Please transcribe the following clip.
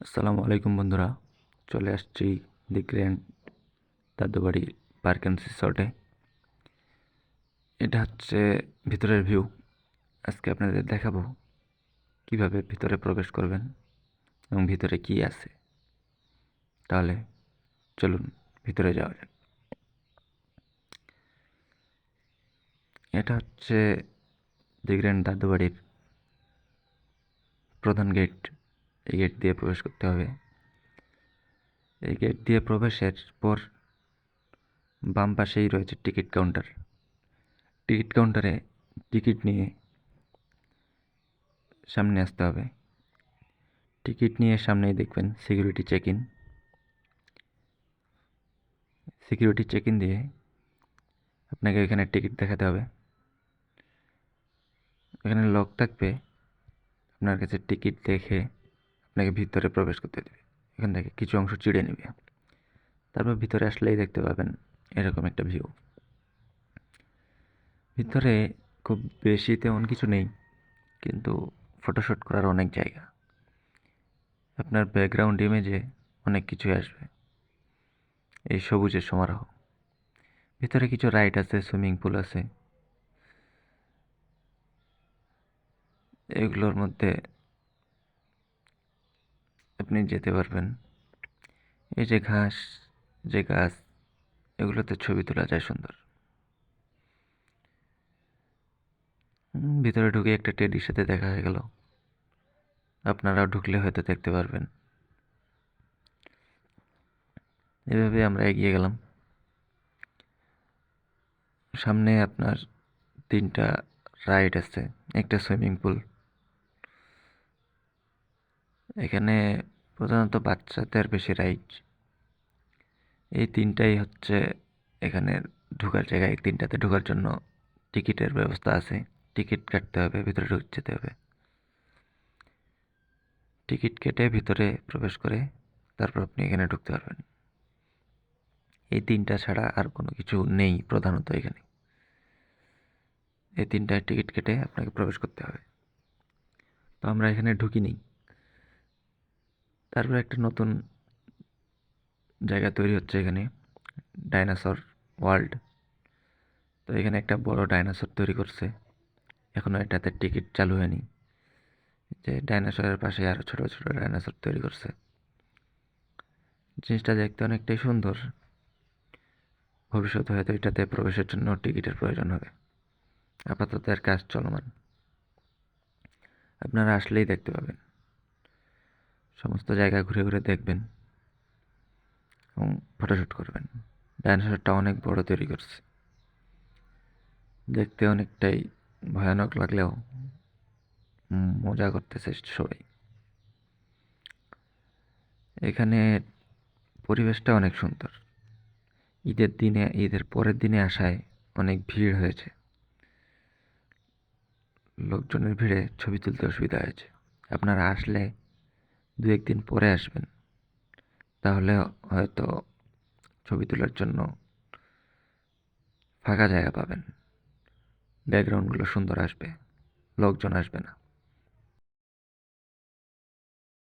আসসালামু আলাইকুম বন্ধুরা, চলে আসছি দি গ্র্যান্ড দাদুবাড়ি পার্ক অ্যান্ড রিসর্টে। এটা হচ্ছে ভিতরের ভিউ। আজকে আপনাদের দেখাবো কিভাবে ভিতরে প্রবেশ করবেন এবং ভিতরে কি আছে। তাহলে চলুন ভিতরে যাওয়া যাক। এটা হচ্ছে দি গ্র্যান্ড দাদুবাড়ির প্রধান গেট। এই গেট দিয়ে প্রবেশ করতে হবে। এই গেট দিয়ে প্রবেশের পর বাম পাশেই রয়েছে টিকিট কাউন্টার। টিকিট কাউন্টারে টিকিট নিয়ে সামনে আসতে হবে। টিকিট নিয়ে সামনেই দেখবেন security check in. Security check in দিয়ে আপনাকে এখানে টিকিট দেখাতে হবে। এখানে লক থাকবে, আপনার কাছে টিকিট দেখে আপনাকে ভিতরে প্রবেশ করতে দেবে। এখান থেকে কিছু অংশ চিড়ে নেবে। তারপর ভিতরে আসলেই দেখতে পাবেন এরকম একটা ভিউ। ভিতরে খুব বেশি তেমন কিছু নেই, কিন্তু ফটোশ্যুট করার অনেক জায়গা। আপনার ব্যাকগ্রাউন্ড ইমেজে অনেক কিছুই আসবে। এই সবুজের সমারোহ। ভিতরে কিছু রাইড আছে, সুইমিং পুল আছে। এগুলোর মধ্যে আপনি যেতে পারবেন। এই যে ঘাস, যে গাছ, এগুলোতে ছবি তোলা যায় সুন্দর। ভিতরে ঢুকে একটা টেডির সাথে দেখা হয়ে গেল। আপনারাও ঢুকলে হয়তো দেখতে পারবেন। এভাবে আমরা এগিয়ে গেলাম। সামনে আপনার 3টা রাইড আছে, একটা সুইমিং পুল। এখানে প্রধানত বাচ্চাদের বেশি রাইড। এই 3টাই হচ্ছে এখানে ঢোকার জায়গা। এই 3টাতে ঢোকার জন্য টিকিটের ব্যবস্থা আছে। টিকিট কাটতে হবে, ভিতরে ঢুকে যেতে হবে। টিকিট কেটে ভিতরে প্রবেশ করে তারপর আপনি এখানে ঢুকতে পারবেন। এই 3টা ছাড়া আর কোনো কিছু নেই প্রধানত এখানে। এই 3টায় টিকিট কেটে আপনাকে প্রবেশ করতে হবে। তো আমরা এখানে ঢুকিনি। তারপর একটা নতুন জায়গা তৈরি হচ্ছে এখানে, ডাইনোসর ওয়ার্ল্ড। তো এখানে একটা বড় ডাইনোসর তৈরি করছে। এখনো এটাতে টিকিট চালু হয়নি। যে ডাইনোসরের পাশে আরো ছোট ছোট ডাইনোসর তৈরি করছে। জিনিসটা দেখতে অনেকটাই সুন্দর। ভবিষ্যতে হয়তো এটাতে প্রবেশের জন্য টিকিটের প্রয়োজন হবে। আপাতত এর কাজ চলমান। আপনারা আসলেই দেখতে পাবেন। সমস্ত জায়গা ঘুরে ঘুরে দেখবেন এবং ফটোশ্যুট করবেন। ডাইনোসরটা অনেক বড় তৈরি করছে। দেখতে অনেকটাই ভয়ানক লাগলেও মজা করতেছে সবাই। এখানে পরিবেশটা অনেক সুন্দর। ঈদের পরের দিনে আসায় অনেক ভিড় হয়েছে। লোকজনের ভিড়ে ছবি তুলতে অসুবিধা হয়েছে। আপনারা আসলে 2-1 দিন পরে আসবেন, তাহলে হয়তো ছবি তোলার জন্য ফাঁকা জায়গা পাবেন। ব্যাকগ্রাউন্ডগুলো সুন্দর আসবে, লোকজন আসবে না।